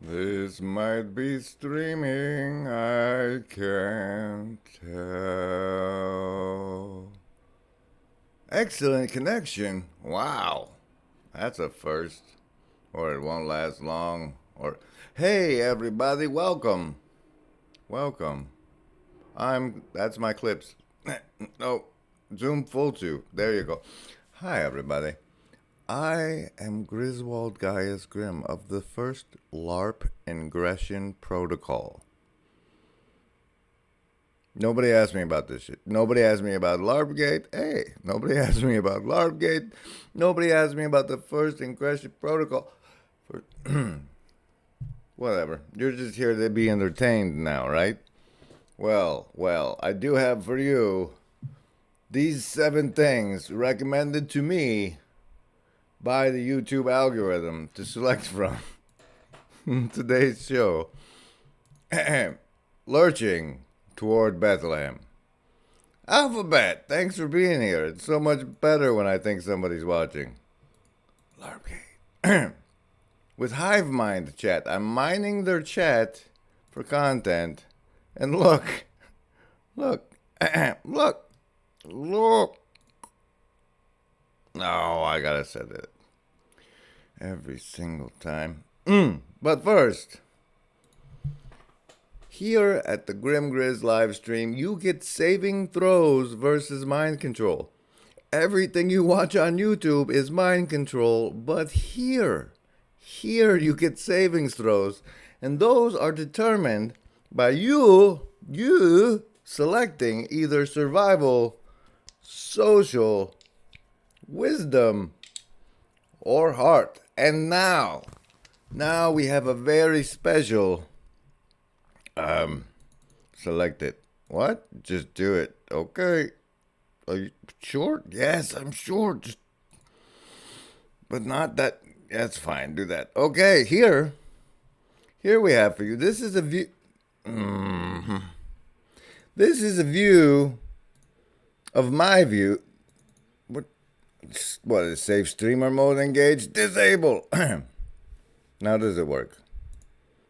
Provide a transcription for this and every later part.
This might be streaming, I can't tell. Excellent connection. Wow. That's a first. Or it won't last long. Or, hey everybody, welcome. Welcome. That's my clips. No, zoom full to. There you go. Hi everybody. I am Griswold Gaius Grimm of the first LARP ingression protocol. Nobody asked me about this shit. Nobody asked me about LARPgate. Hey, nobody asked me about LARPgate. Nobody asked me about the first ingression protocol. Whatever. You're just here to be entertained now, right? Well, I do have for you these 7 things recommended to me by the YouTube algorithm to select from today's show. Lurching toward Bethlehem. Alphabet, thanks for being here. It's so much better when I think somebody's watching. LARPgate. With Hive Mind chat. I'm mining their chat for content. And look. Look. No, I gotta say it every single time. But first, here at the Grim Grizz live stream, you get saving throws versus mind control. Everything you watch on YouTube is mind control, but here you get savings throws, and those are determined by you selecting either survival, social, wisdom, or heart. And now we have a very special select it. What? Just do it. Okay. Are you sure? Yes, I'm sure. But not that. That's fine. Do that. Okay, here we have for you. This is a view. This is a view of my view. What is safe streamer mode engaged? Disable. Now does it work?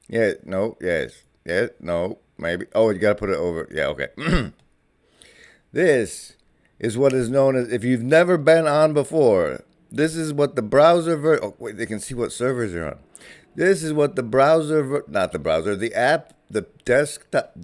Yeah, no, yes. Yeah, no, maybe. Oh, you gotta put it over. Yeah, okay. This is what is known as, if you've never been on before, this is what the browser oh, wait, they can see what servers you're on. This is what the browser, not the browser, the app, the desktop,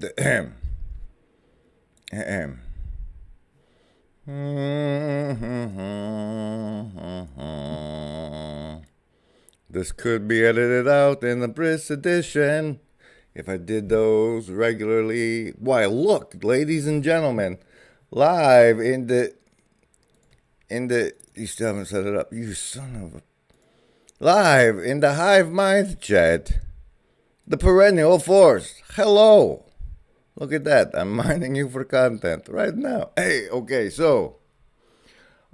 This could be edited out in the Briss edition if I did those regularly. Why, look, ladies and gentlemen, live in the you still haven't set it up, you son of a, live in the Hive Mind chat, the perennial force. Hello. Look at that. I'm mining you for content right now. Hey, okay, so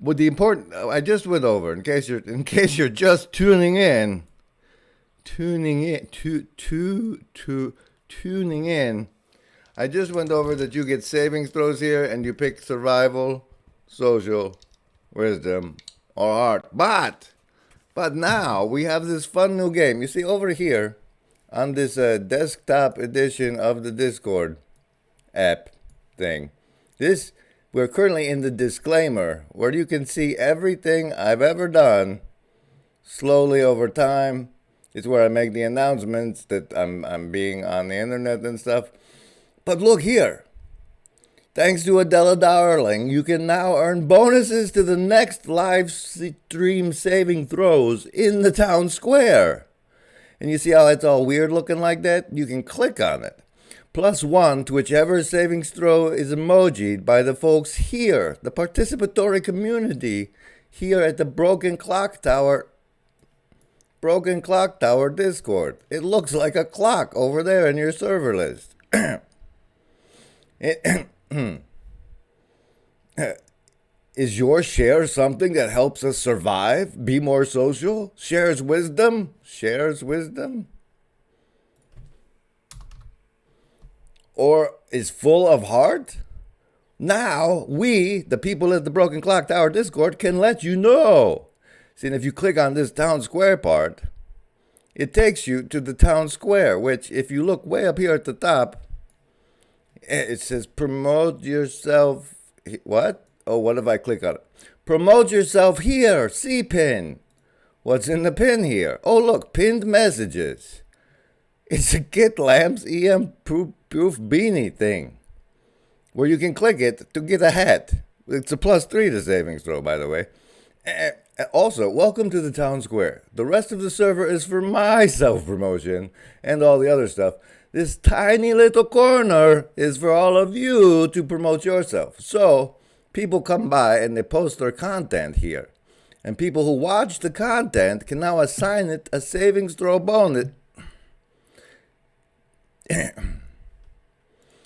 with the important, I just went over in case you're just tuning in. I just went over that you get savings throws here, and you pick survival, social, wisdom, or heart. But now we have this fun new game. You see over here on this desktop edition of the Discord app thing. We're currently in the disclaimer where you can see everything I've ever done slowly over time. It's where I make the announcements that I'm being on the internet and stuff. But look here. Thanks to Adela Darling, you can now earn bonuses to the next live stream saving throws in the town square. And you see how it's all weird looking like that? You can click on it. +1 to whichever savings throw is emojied by the folks here, the participatory community here at the Broken Clock Tower Discord. It looks like a clock over there in your server list. Is your share something that helps us survive, be more social, shares wisdom? Or is full of heart? Now, we, the people at the Broken Clock Tower Discord, can let you know. See, and if you click on this town square part, it takes you to the town square, which, if you look way up here at the top, it says promote yourself. What? Oh, what if I click on it? Promote yourself here. See pin. What's in the pin here? Oh, look, pinned messages. It's a Kit Lamps EM proof beanie thing, where you can click it to get a hat. It's a +3 to savings throw, by the way. Also, welcome to the town square. The rest of the server is for my self-promotion and all the other stuff. This tiny little corner is for all of you to promote yourself. So, people come by and they post their content here. And people who watch the content can now assign it a savings throw bonus.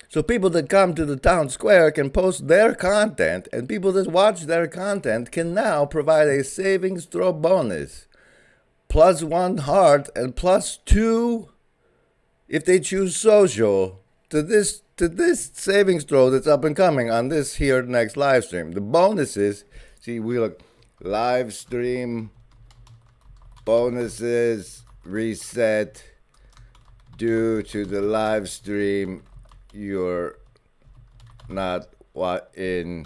So people that come to the town square can post their content, and people that watch their content can now provide a savings throw bonus. +1 heart and +2 if they choose social to this savings throw that's up and coming on this here next live stream. The bonuses, see, we look live stream bonuses reset due to the live stream. You're not what in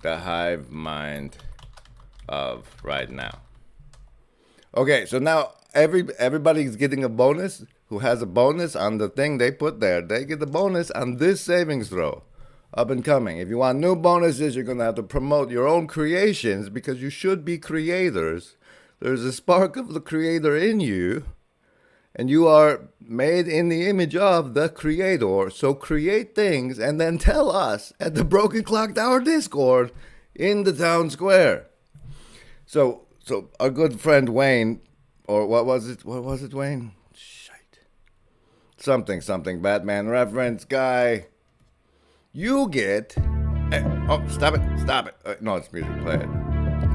the hive mind of right now. Okay, so now everybody's getting a bonus who has a bonus on the thing they put there. They get the bonus on this savings throw up and coming. If you want new bonuses, you're going to have to promote your own creations because you should be creators. There's a spark of the creator in you. And you are made in the image of the creator. So create things and then tell us at the Broken Clock Tower Discord in the town square. So our good friend Wayne, or what was it, Wayne? Shite. Something, Batman reference guy. You get... oh, stop it. No, it's music. Play it.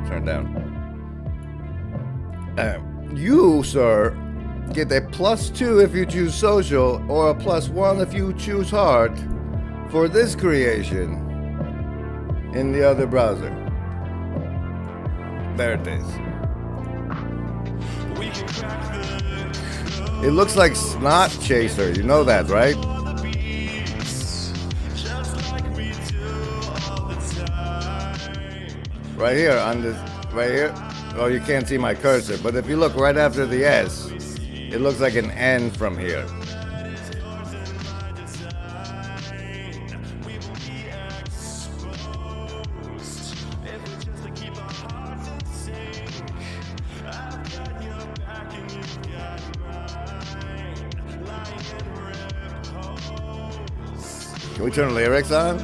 Turn down. You, sir... get a +2 if you choose social, or a +1 if you choose heart for this creation in the other browser. There it is. It looks like Snot Chaser. You know that, right? Right here on this, right here. Oh, you can't see my cursor, but if you look right after the S, it looks like an N from here. Can we turn the lyrics on?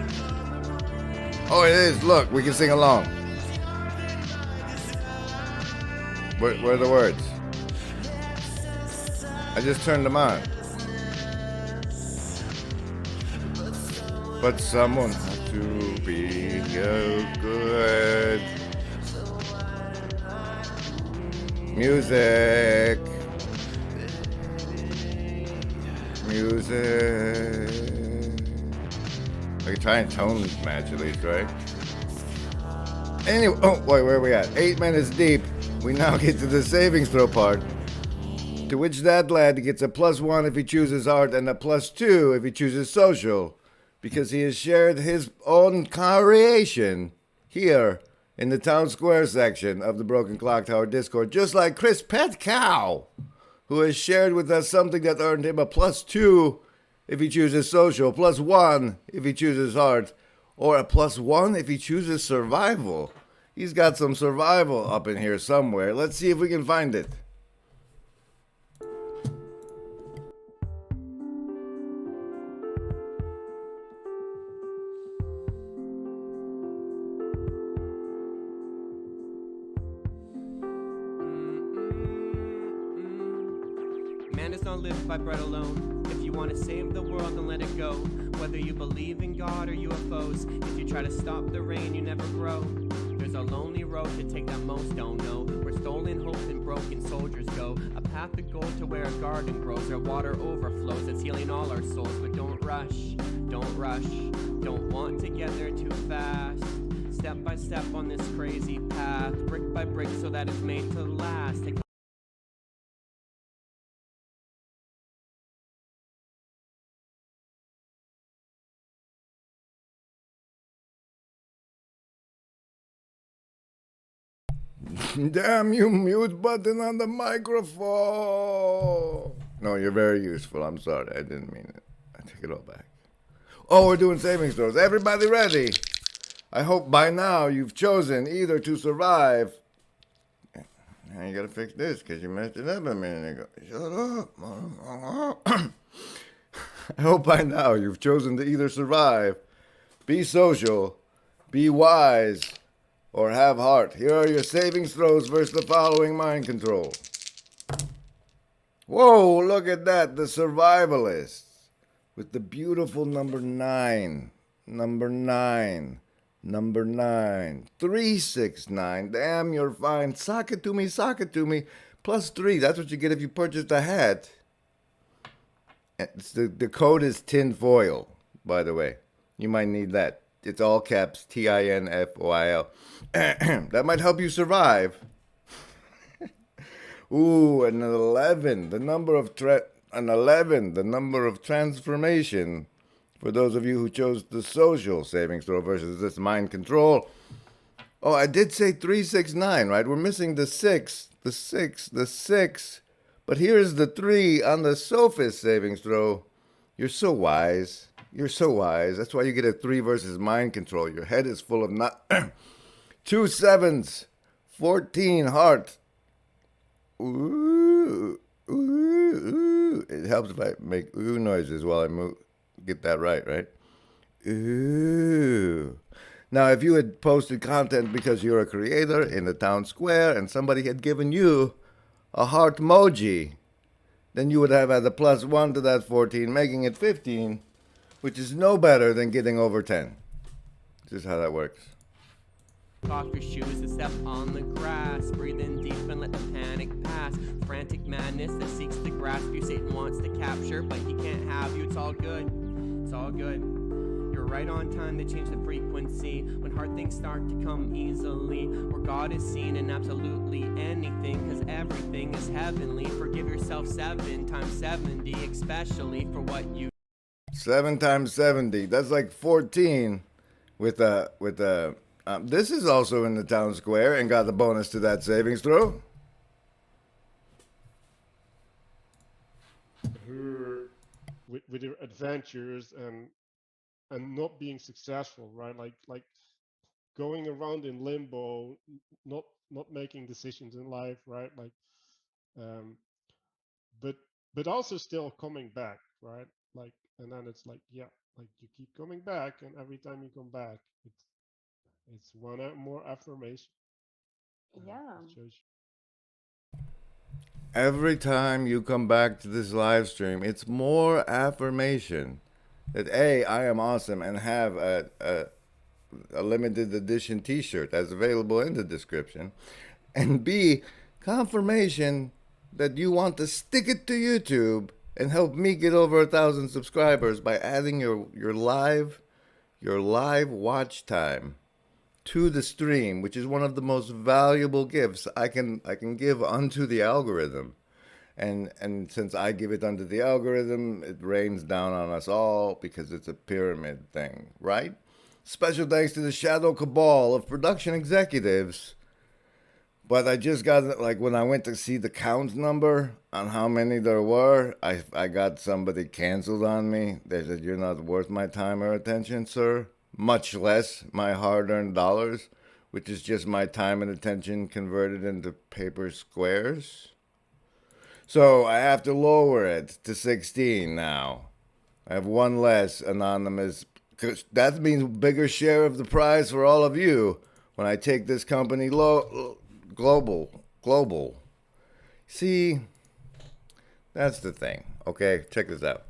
Oh, it is. Look, we can sing along. Where are the words? I just turned them on. But someone has to be good. Music. I can try and tone match at least, right? Anyway, oh, wait, where are we at? 8 minutes deep. We now get to the savings throw part. To which that lad gets a +1 if he chooses art and a +2 if he chooses social, because he has shared his own creation here in the town square section of the Broken Clock Tower Discord, just like Chris Pet Cow, who has shared with us something that earned him a +2 if he chooses social, +1 if he chooses art, or a +1 if he chooses survival. He's got some survival up in here somewhere. Let's see if we can find it. Man does not live by bread alone. If you want to save the world, then let it go. Whether you believe in God or UFOs, if you try to stop the rain, you never grow. There's a lonely road to take that most don't know, where stolen hopes and broken soldiers go. A path to gold to where a garden grows, where water overflows. It's healing all our souls, but don't rush. Don't want to get there too fast. Step by step on this crazy path, brick by brick, so that it's made to last. Damn you, mute button on the microphone. No, you're very useful. I'm sorry. I didn't mean it. I take it all back. Oh, we're doing savings throws. Everybody ready? I hope by now you've chosen either to survive. Now you gotta fix this because you messed it up a minute ago. Shut up. I hope by now you've chosen to either survive, be social, be wise, or have heart. Here are your savings throws versus the following mind control. Whoa, look at that. The survivalists with the beautiful number 9. Number 9. 369. Damn, you're fine. Sock it to me. +3. That's what you get if you purchased a hat. The code is TINFOIL, by the way. You might need that. It's all caps, TINFOIL. That might help you survive. Ooh, an 11. The number of transformation. For those of you who chose the social savings throw versus this mind control. Oh, I did say 369, right? We're missing the 6. The 6. But here's the 3 on the sophist savings throw. You're so wise. That's why you get a 3 versus mind control. Your head is full of 2 sevens, 14 heart. Ooh. It helps if I make ooh noises while I move. Get that right? Ooh. Now, if you had posted content because you're a creator in the town square and somebody had given you a heart emoji, then you would have had a +1 to that 14, making it 15, which is no better than getting over 10. This is how that works. Off your shoes and step on the grass. Breathe in deep and let the panic pass. Frantic madness that seeks to grasp you. Satan wants to capture, but he can't have you. It's all good. You're right on time to change the frequency. When hard things start to come easily, where God is seen in absolutely anything, cause everything is heavenly. Forgive yourself 7 times 70, especially for what you 7 times 70. That's like 14 with a this is also in the town square and got the bonus to that savings throw. With their adventures and not being successful, right? Like going around in limbo, not making decisions in life, right? Like, but also still coming back, right? Like, and then it's like, yeah, like you keep coming back, and every time you come back, it's one more affirmation. Yeah. Every time you come back to this live stream, it's more affirmation that A, I am awesome and have a limited edition t-shirt that's available in the description. And B, confirmation that you want to stick it to YouTube and help me get over 1,000 subscribers by adding your live watch time to the stream, which is one of the most valuable gifts I can give unto the algorithm. And since I give it unto the algorithm, it rains down on us all because it's a pyramid thing, right? Special thanks to the Shadow Cabal of production executives. But I just got, like, when I went to see the count number on how many there were, I got somebody canceled on me. They said, "You're not worth my time or attention, sir. Much less my hard-earned dollars," which is just my time and attention converted into paper squares. So I have to lower it to 16 now. I have one less anonymous, because that means bigger share of the prize for all of you when I take this company global. See, that's the thing. Okay, check this out.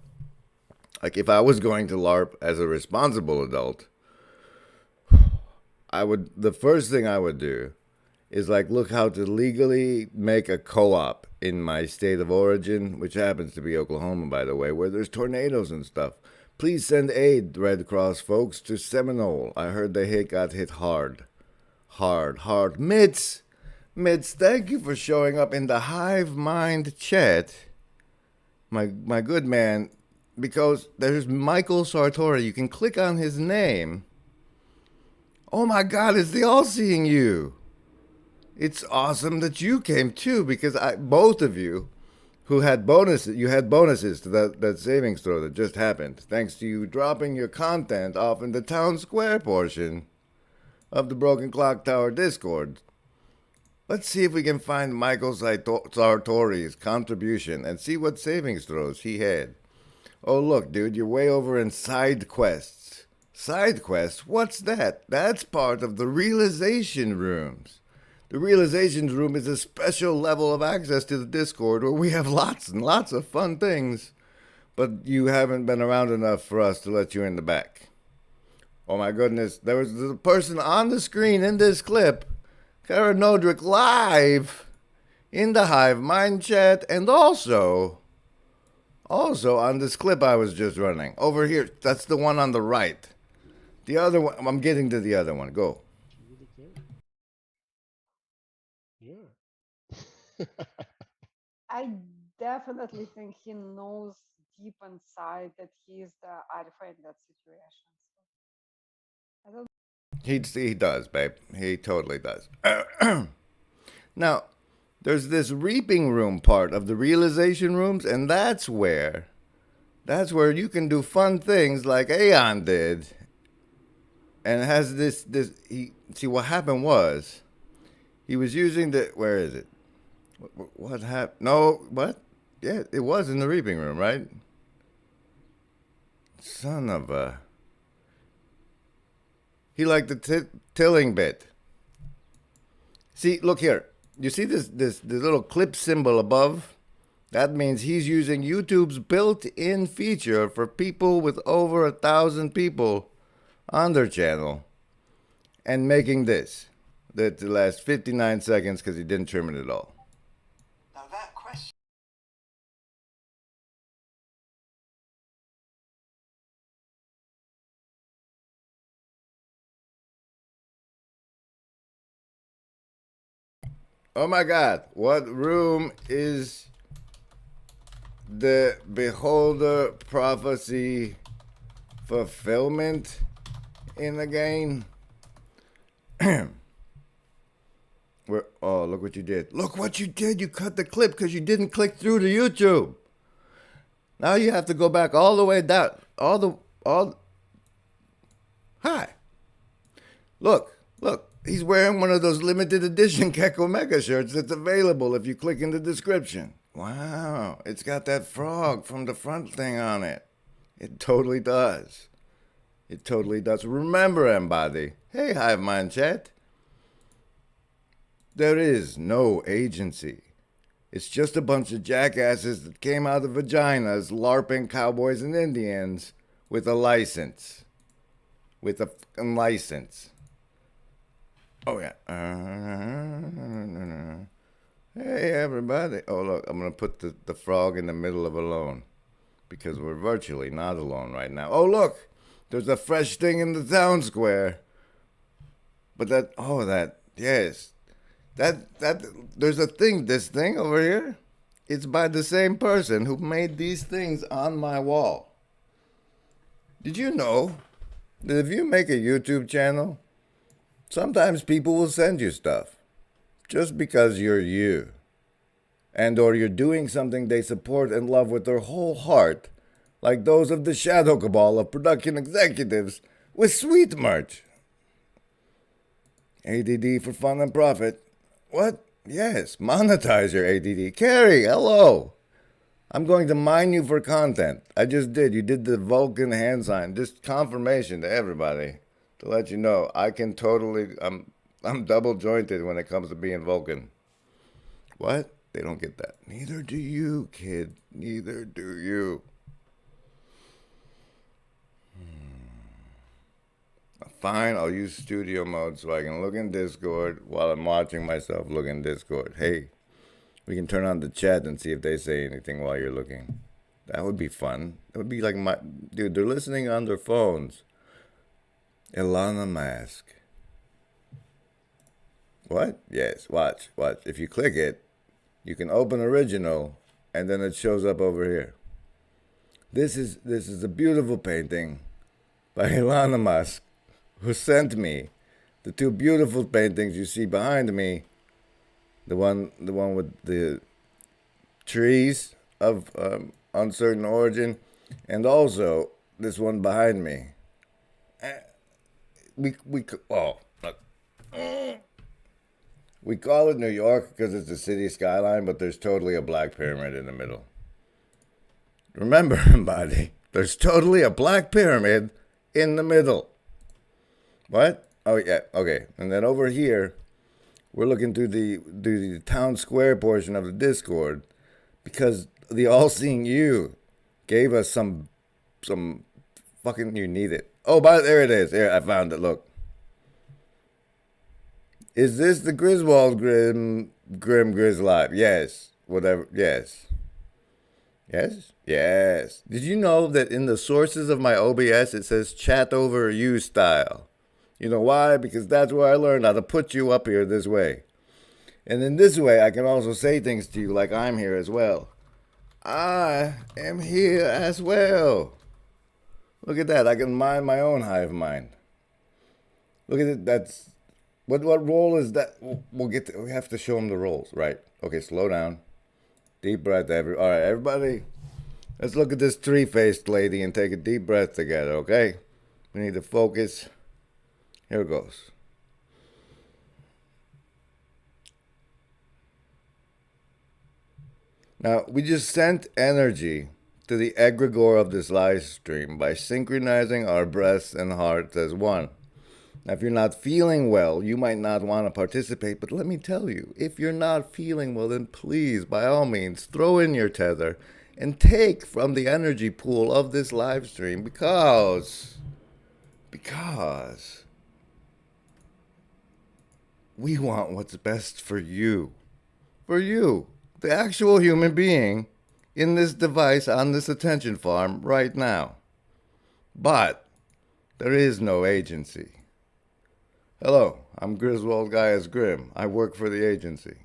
Like, if I was going to LARP as a responsible adult, the first thing I would do is, like, look how to legally make a co-op in my state of origin, which happens to be Oklahoma, by the way, where there's tornadoes and stuff. Please send aid, Red Cross folks, to Seminole. I heard they got hit hard. Mitz, thank you for showing up in the Hive Mind chat. My good man, because there's Michael Sartori. You can click on his name. Oh my God, is they all seeing you? It's awesome that you came too, because both of you who had bonuses, you had bonuses to that savings throw that just happened, thanks to you dropping your content off in the town square portion of the Broken Clock Tower Discord. Let's see if we can find Michael Sartori's contribution and see what savings throws he had. Oh, look, dude, you're way over in side quests. Side quests? What's that? That's part of the realization rooms. The realization room is a special level of access to the Discord where we have lots and lots of fun things, but you haven't been around enough for us to let you in the back. Oh my goodness, there was a person on the screen in this clip, Kara Nodrick, live in the Hive Mind chat, and also on this clip I was just running. Over here, that's the one on the right. The other one, I'm getting to the other one. Go. You really care. Yeah. I definitely think he knows deep inside that he is the alpha in that situation. So I don't. He does, babe. He totally does. Now, there's this reaping room part of the realization rooms, and that's where you can do fun things like Aeon did. And it has this see what happened was he was using where is it? What happened? No, what? Yeah, it was in the reaping room, right? Son of a. He liked the tilling bit. See, look here. You see this little clip symbol above? That means he's using YouTube's built-in feature for people with over 1,000 people on their channel and making this that lasts 59 seconds because he didn't trim it at all. Now that question. Oh my God, what room is the Beholder Prophecy fulfillment in the game? Oh, look what you did. Look what you did. You cut the clip because you didn't click through to YouTube. Now you have to go back all the way down. Hi. Look. He's wearing one of those limited edition Keko Mega shirts that's available if you click in the description. Wow. It's got that frog from the front thing on it. It totally does. It totally does. Remember, Embody. Hey, Hive Mind chat. There is no agency. It's just a bunch of jackasses that came out of vaginas LARPing cowboys and Indians with a license. With a fucking license. Oh, yeah. Hey, everybody. Oh, look, I'm going to put the frog in the middle of alone because we're virtually not alone right now. Oh, look, there's a fresh thing in the town square. But yes. There's this thing over here. It's by the same person who made these things on my wall. Did you know that if you make a YouTube channel, sometimes people will send you stuff just because you're you and or you're doing something they support and love with their whole heart, like those of the Shadow Cabal of production executives with sweet merch. ADD for fun and profit. What? Yes, monetize your ADD. Carrie, hello. I'm going to mine you for content. I just did. You did the Vulcan hand sign. Just confirmation to everybody to let you know I can totally. I'm double jointed when it comes to being Vulcan. What? They don't get that. Neither do you, kid. Neither do you. Fine, I'll use studio mode so I can look in Discord while I'm watching myself look in Discord. Hey, we can turn on the chat and see if they say anything while you're looking. That would be fun. It would be like dude, they're listening on their phones. Ilana Mask. What? Yes, watch. If you click it, you can open original and then it shows up over here. This is a beautiful painting by Ilana Mask, who sent me the two beautiful paintings you see behind me The one with the trees of uncertain origin, and also this one behind me. Look. We call it New York because it's a city skyline, but there's totally a black pyramid in the middle. Remember, buddy, there's totally a black pyramid in the middle. What? Oh yeah, okay. And then over here, we're looking through the town square portion of the Discord because the all-seeing you gave us some fucking, you need it. Oh, but there it is. Here, I found it. Look. Is this the Griswold Grim Grizzlive? Yes. Whatever. Yes. Yes? Yes. Did you know that in the sources of my OBS it says chat over you style? You know why? Because that's where I learned how to put you up here this way. And in this way I can also say things to you like I'm here as well. I am here as well. Look at that. I can mind my own hive mind. Look at it. That's... What role is that? We have to show them the roles, right? Okay, slow down. Deep breath, all right, everybody. Let's look at this tree-faced lady and take a deep breath together, okay? We need to focus. Here it goes. Now, we just sent energy to the egregore of this live stream by synchronizing our breaths and hearts as one. Now, if you're not feeling well, you might not want to participate, but let me tell you, if you're not feeling well, then please, by all means, throw in your tether and take from the energy pool of this live stream because we want what's best for you. For you, the actual human being in this device on this attention farm right now. But there is no agency. Hello, I'm Griswold Gaius Grimm. I work for the agency.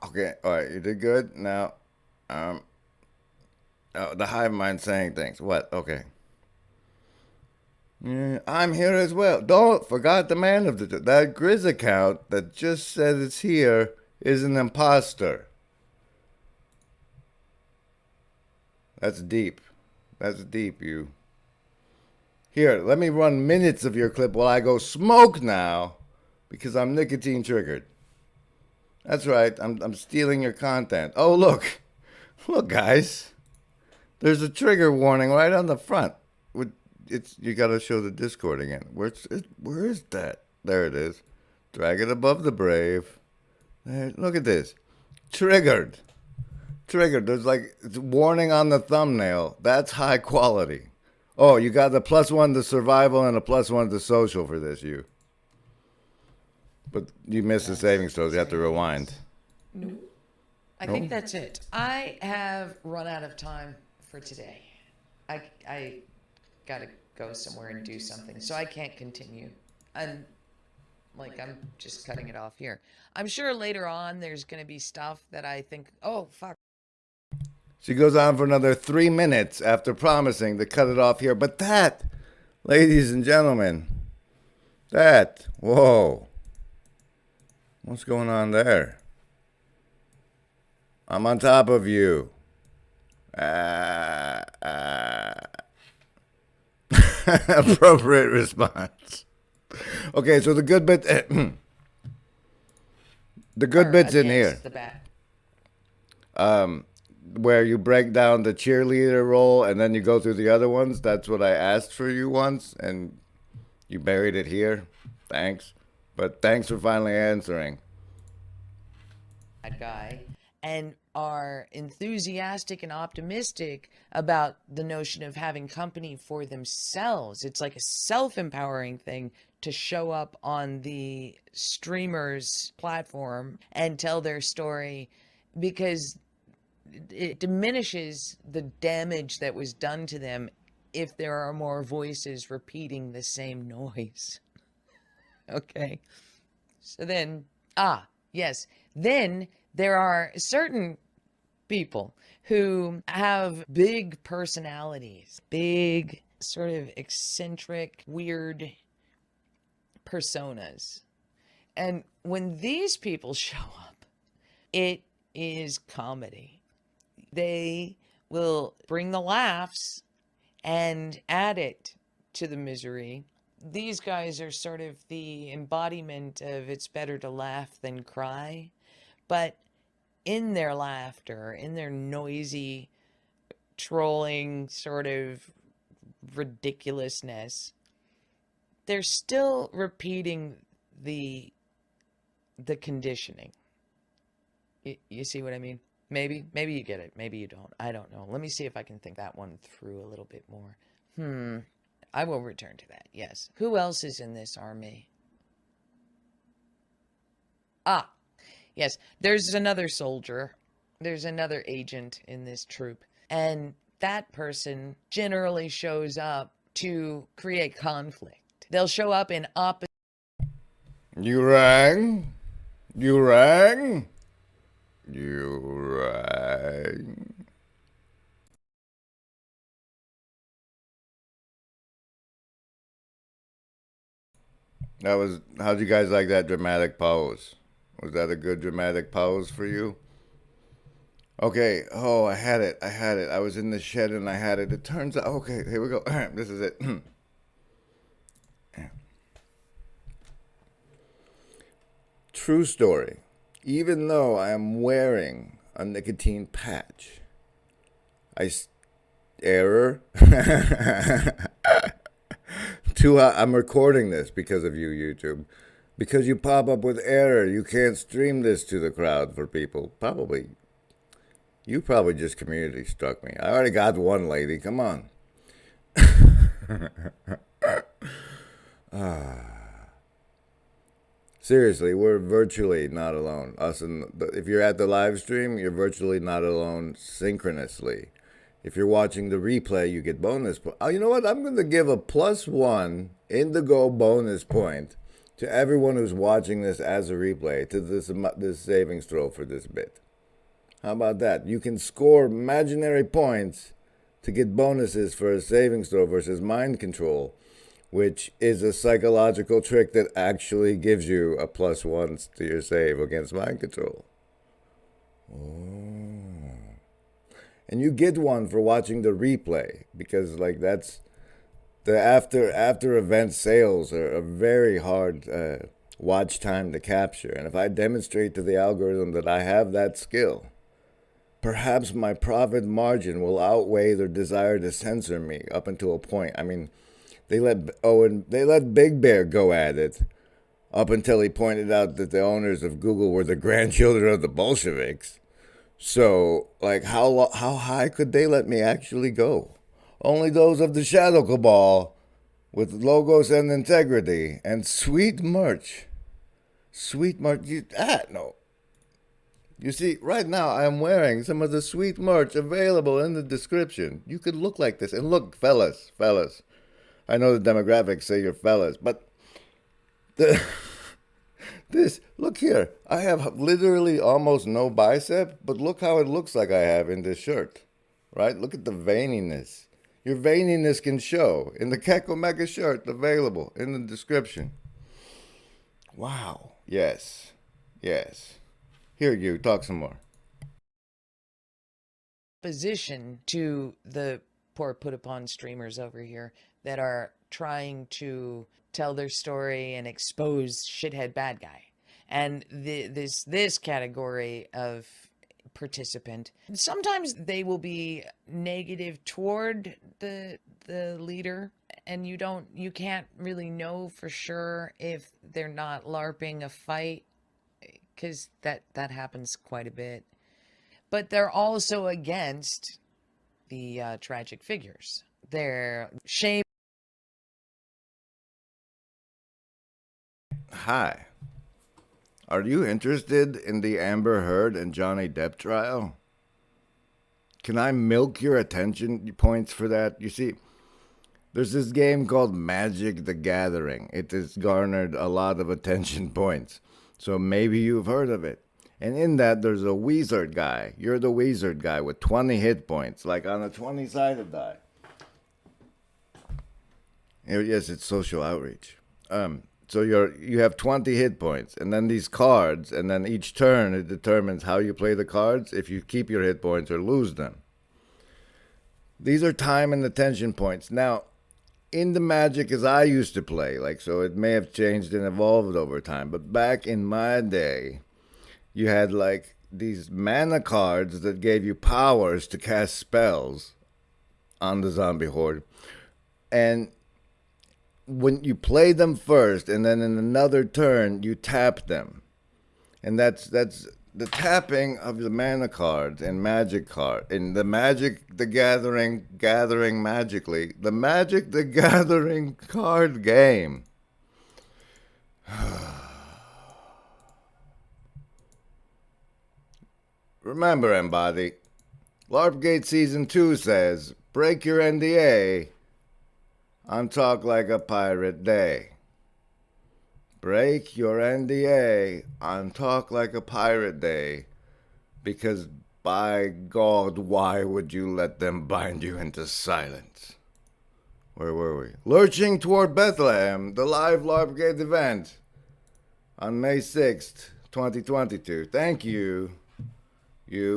Okay, all right, you did good. Now, the hive mind saying things. What? Okay. Yeah, I'm here as well. Don't forgot the man of that Grizz account that just said it's here is an imposter. That's deep. That's deep, you. Here, let me run minutes of your clip while I go smoke now because I'm nicotine triggered. That's right, I'm stealing your content. Oh, look. Look, guys. There's a trigger warning right on the front. You got to show the Discord again. Where is that? There it is. Drag it above the brave. There, look at this. Triggered. There's like it's warning on the thumbnail. That's high quality. Oh, you got the +1 to survival and a +1 to social for this, you. But you missed the savings throws. You have to rewind. No. I think that's it. I have run out of time for today. I gotta go somewhere and do something, so I can't continue. I'm just cutting it off here. I'm sure later on there's gonna be stuff that I think, oh, fuck. She goes on for another 3 minutes after promising to cut it off here. But that, ladies and gentlemen, whoa. What's going on there? I'm on top of you. Appropriate response. Okay, so the good bit, the good bit's in here. The bat. Where you break down the cheerleader role and then you go through the other ones. That's what I asked for you once, and you buried it here. Thanks. But thanks for finally answering. That guy, and are enthusiastic and optimistic about the notion of having company for themselves. It's like a self-empowering thing to show up on the streamer's platform and tell their story, because it diminishes the damage that was done to them if there are more voices repeating the same noise. Okay. So then, yes. Then there are certain people who have big personalities, big sort of eccentric, weird personas. And when these people show up, it is comedy. They will bring the laughs and add it to the misery. These guys are sort of the embodiment of it's better to laugh than cry. But in their laughter, in their noisy, trolling sort of ridiculousness, they're still repeating the conditioning. You see what I mean? Maybe you get it. Maybe you don't. I don't know. Let me see if I can think that one through a little bit more. I will return to that. Yes. Who else is in this army? Ah, yes. There's another soldier. There's another agent in this troop. And that person generally shows up to create conflict. They'll show up in opposite. You rang? You rang? You rang? How'd you guys like that dramatic pause? Was that a good dramatic pause for you? Okay, oh, I had it. I was in the shed and I had it. It turns out, okay, here we go. This is it. True story. Even though I am wearing a nicotine patch, error. I'm recording this because of you, YouTube. Because you pop up with error, you can't stream this to the crowd for people. You probably just community struck me. I already got one lady. Come on. Seriously, we're virtually not alone. If you're at the live stream, you're virtually not alone synchronously. If you're watching the replay, you get bonus points. Oh, you know what? I'm going to give a +1 Indigo bonus point to everyone who's watching this as a replay to this savings throw for this bit. How about that? You can score imaginary points to get bonuses for a savings throw versus mind control, which is a psychological trick that actually gives you a +1 to your save against mind control. Oh. And you get one for watching the replay, because like that's the after event sales are a very hard watch time to capture. And if I demonstrate to the algorithm that I have that skill, perhaps my profit margin will outweigh their desire to censor me up until a point. I mean, they let Big Bear go at it up until he pointed out that the owners of Google were the grandchildren of the Bolsheviks. So, like, how high could they let me actually go? Only those of the Shadow Cabal with logos and integrity and sweet merch. Sweet merch. No. You see, right now I am wearing some of the sweet merch available in the description. You could look like this. And look, fellas. I know the demographics say you're fellas, but look here. I have literally almost no bicep, but look how it looks like I have in this shirt, right? Look at the veininess. Your veininess can show in the Keck Omega shirt available in the description. Wow. Yes. Here, you talk some more. Opposition to the poor put upon streamers over here that are trying to tell their story and expose shithead bad guy. And this category of participant, sometimes they will be negative toward the leader, and you can't really know for sure if they're not LARPing a fight, because that happens quite a bit. But they're also against the tragic figures. They're shame. Hi. Are you interested in the Amber Heard and Johnny Depp trial? Can I milk your attention points for that? You see, there's this game called Magic the Gathering. It has garnered a lot of attention points. So maybe you've heard of it. And in that, there's a wizard guy. You're the wizard guy with 20 hit points, like on a 20-sided die. Yes, it's social outreach. So you have 20 hit points, and then these cards, and then each turn it determines how you play the cards, if you keep your hit points or lose them. These are time and attention points. Now, in the Magic as I used to play, like, so it may have changed and evolved over time, but back in my day, you had like these mana cards that gave you powers to cast spells on the zombie horde. And when you play them first, and then in another turn you tap them, and that's the tapping of the mana cards and magic card in the Magic the Gathering magically the Magic the Gathering card game. Remember, Embody, LARPgate Season 2 says, break your NDA on Talk Like a Pirate Day. Break your NDA on Talk Like a Pirate Day, because by God, why would you let them bind you into silence? Where were we? Lurching Toward Bethlehem, the live LARPgate event on May 6th, 2022. Thank you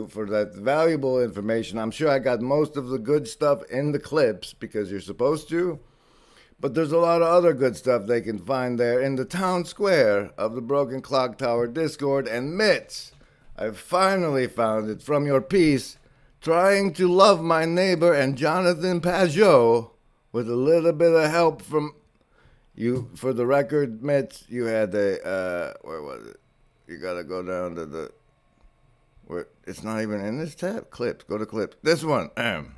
for that valuable information. I'm sure I got most of the good stuff in the clips because you're supposed to. But there's a lot of other good stuff they can find there in the town square of the Broken Clock Tower Discord. And Mitz, I've finally found it from your piece, Trying to Love My Neighbor and Jonathan Pajot, with a little bit of help from you. For the record, Mitz, you had a, where was it? You gotta go down to the, where, it's not even in this tab. Clips, go to clips. This one, and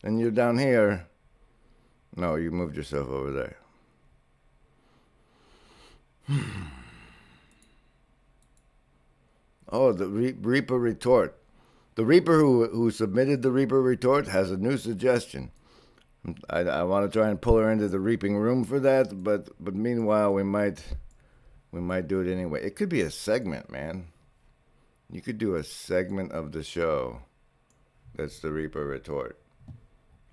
you're down here. No, you moved yourself over there. Oh, the Reaper retort. The Reaper who submitted the Reaper retort has a new suggestion. I want to try and pull her into the reaping room for that, but meanwhile we might do it anyway. It could be a segment, man. You could do a segment of the show that's the Reaper retort,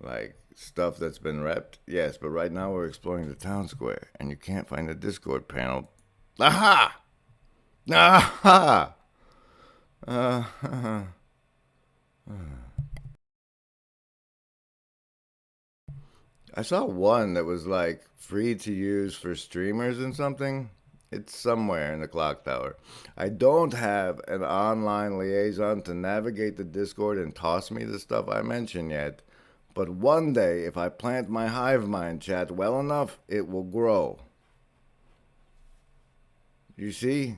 like stuff that's been repped. Yes, but right now we're exploring the town square, and you can't find the Discord panel. Aha! Aha! I saw one that was like free to use for streamers and something. It's somewhere in the clock tower. I don't have an online liaison to navigate the Discord and toss me the stuff I mentioned yet. But one day, if I plant my hive mind chat well enough, it will grow. You see?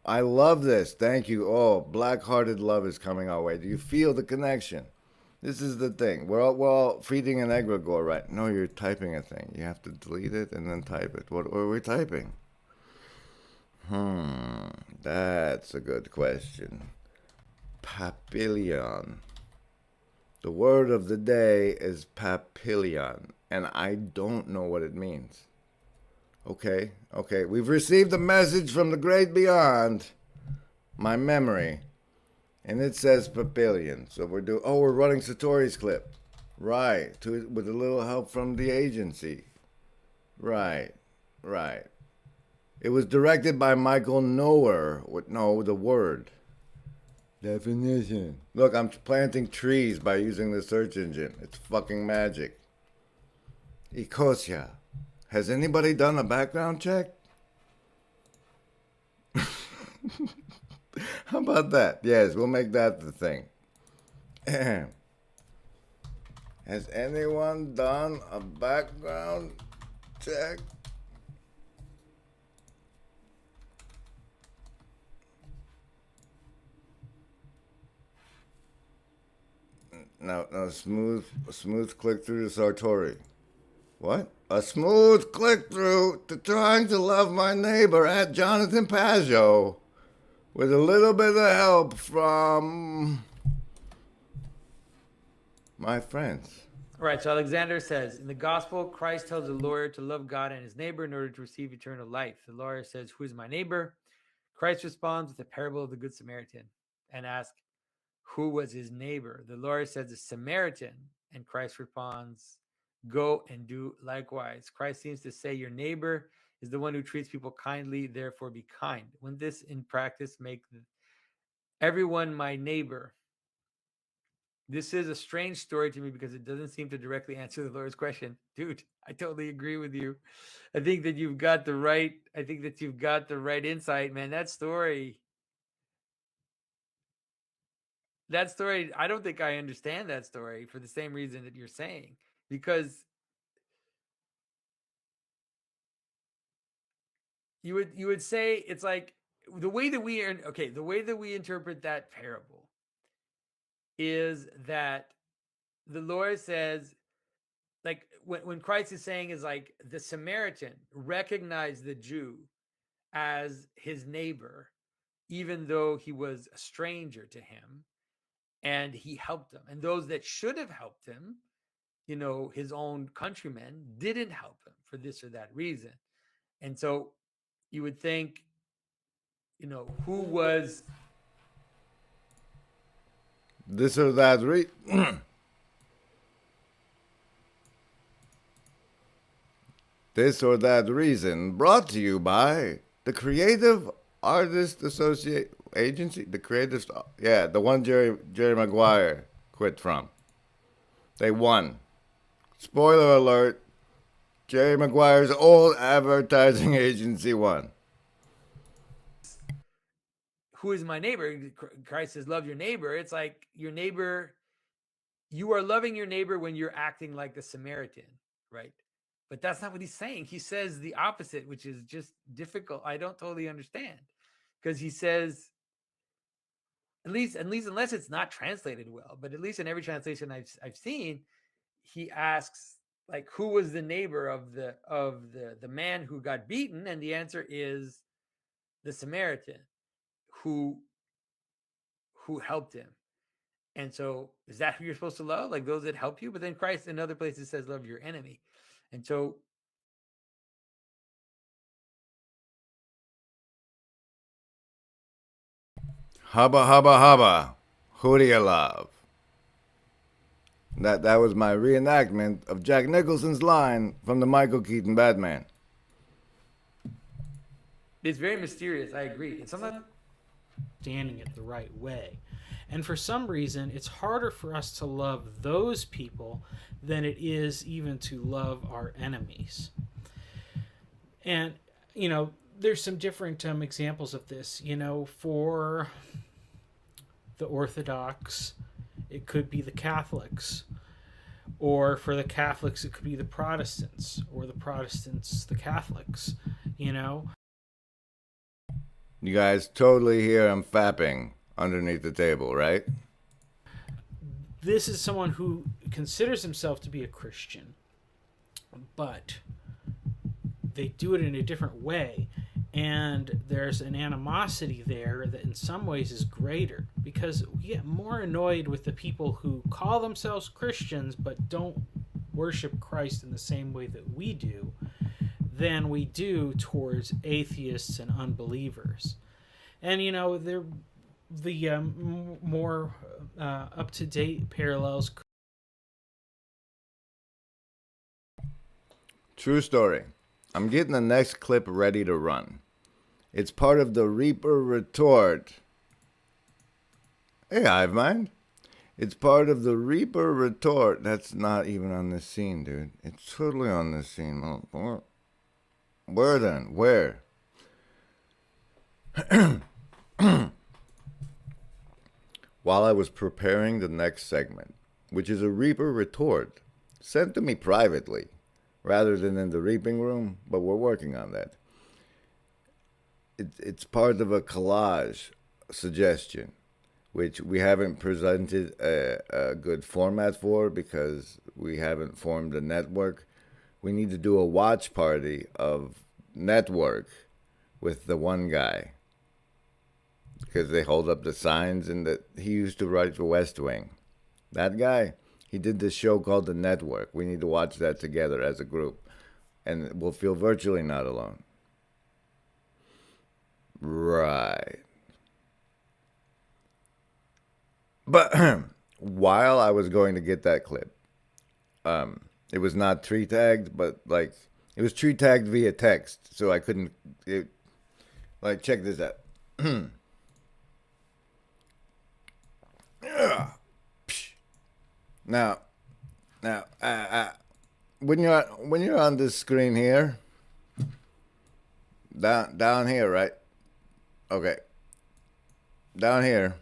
I love this. Thank you. Oh, black-hearted love is coming our way. Do you feel the connection? This is the thing. We're all feeding an egregore, right? No, you're typing a thing. You have to delete it and then type it. What are we typing? That's a good question. Papillion. The word of the day is papillion, and I don't know what it means. Okay. We've received a message from the great beyond, my memory, and it says papillion. So we're running Satori's clip. Right, with a little help from the agency. Right. It was directed by Michael Knower. The word. Definition. Look, I'm planting trees by using the search engine. It's fucking magic. Ecosia. Has anybody done a background check? How about that? Yes, we'll make that the thing. Has anyone done a background check? No, smooth click through to Sartori. What? A smooth click through to Trying to Love My Neighbor at Jonathan Pajot, with a little bit of help from my friends. All right, so Alexander says, in the gospel, Christ tells the lawyer to love God and his neighbor in order to receive eternal life. The lawyer says, who is my neighbor? Christ responds with the parable of the Good Samaritan and asks, who was his neighbor? The lawyer says, the Samaritan. And Christ responds, Go and do likewise. Christ seems to say your neighbor is the one who treats people kindly, therefore be kind. When this in practice make everyone my neighbor. This is a strange story to me because it doesn't seem to directly answer the Lord's question. Dude, I totally agree with you. I think that you've got the right insight, man. That story, I don't think I understand that story for the same reason that you're saying. Because you would say it's like the way that we interpret that parable is that the Lord says, like when Christ is saying is like the Samaritan recognized the Jew as his neighbor, even though he was a stranger to him, and he helped him. And those that should have helped him, his own countrymen, didn't help him for this or that reason. And so you would think, who was this or that this or that reason brought to you by the Creative Artist Agency, the one Jerry Maguire quit from. They won. Spoiler alert, Jerry Maguire's old advertising agency won. Who is my neighbor? Christ says, love your neighbor. It's like your neighbor, you are loving your neighbor when you're acting like the Samaritan, right? But that's not what he's saying. He says the opposite, which is just difficult. I don't totally understand, because he says, at least unless it's not translated well, but at least in every translation I've seen, he asks, like, who was the neighbor of the man who got beaten, and the answer is the Samaritan who helped him. And so is that who you're supposed to love? Like those that help you? But then Christ in other places says love your enemy. And so Hubba, hubba, hubba. Who do you love? That was my reenactment of Jack Nicholson's line from the Michael Keaton Batman. it's very mysterious. I agree. And sometimes understanding it the right way. And for some reason, it's harder for us to love those people than it is even to love our enemies. And, there's some different examples of this. For the Orthodox, it could be the Catholics. Or for the Catholics, it could be the Protestants. Or the Protestants, the Catholics. You guys totally hear him fapping underneath the table, right? This is someone who considers himself to be a Christian, but they do it in a different way, and there's an animosity there that in some ways is greater, because we get more annoyed with the people who call themselves Christians but don't worship Christ in the same way that we do than we do towards atheists and unbelievers. And they're the more up-to-date parallels. True story. I'm getting the next clip ready to run. It's part of the Reaper Retort. Hey, Hive Mind. It's part of the Reaper Retort. That's not even on this scene, dude. It's totally on this scene. Where then? Where? While I was preparing the next segment, which is a Reaper Retort, sent to me privately, rather than in the reaping room, but we're working on that. It's part of a collage suggestion, which we haven't presented a good format for because we haven't formed a network. We need to do a watch party of network with the one guy, because they hold up the signs, and that he used to write for West Wing. That guy, he did this show called The Network. We need to watch that together as a group, and we'll feel virtually not alone. Right. But while I was going to get that clip, it was not tree tagged, but like it was tree tagged via text, so I couldn't. Like, check this out. Now, when you're on this screen here, down here, right? Okay, down here.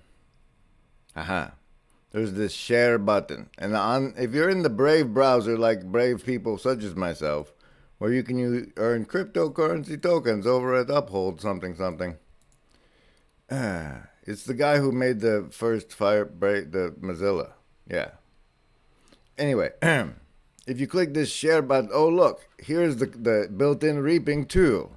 There's this share button, and if you're in the Brave browser, like brave people such as myself, where you can earn cryptocurrency tokens over at Uphold something something. It's the guy who made the first the Mozilla. Yeah. Anyway, if you click this share button, oh look, here's the built-in reaping tool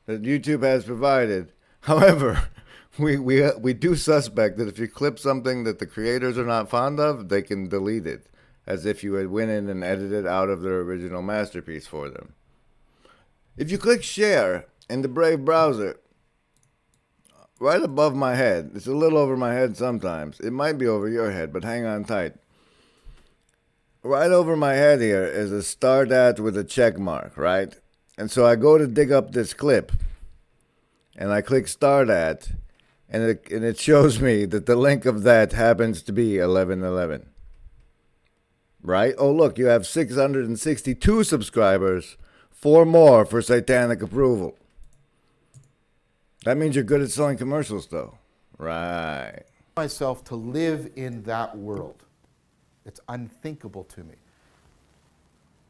that YouTube has provided. However, we do suspect that if you clip something that the creators are not fond of, they can delete it, as if you had went in and edited out of their original masterpiece for them. If you click share in the Brave browser, right above my head, it's a little over my head sometimes, it might be over your head, but hang on tight. Right over my head here is a start at with a check mark, right? And so I go to dig up this clip, and I click start at, and it shows me that the link of that happens to be 1111. Right? Oh, look, you have 662 subscribers, 4 more for satanic approval. That means you're good at selling commercials, though. Right. Myself to live in that world. It's unthinkable to me.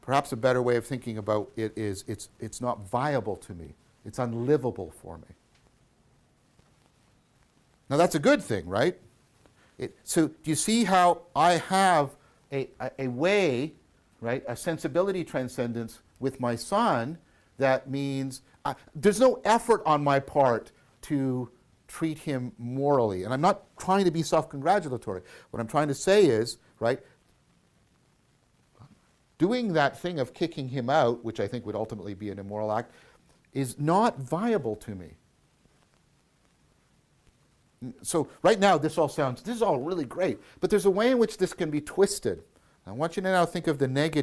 Perhaps a better way of thinking about it is it's not viable to me. It's unlivable for me. Now that's a good thing, right? So do you see how I have a way, right, a sensibility transcendence with my son that means there's no effort on my part to treat him morally. And I'm not trying to be self-congratulatory. What I'm trying to say is, right, doing that thing of kicking him out, which I think would ultimately be an immoral act, is not viable to me. So right now, this is all really great, but there's a way in which this can be twisted. I want you to now think of the negative.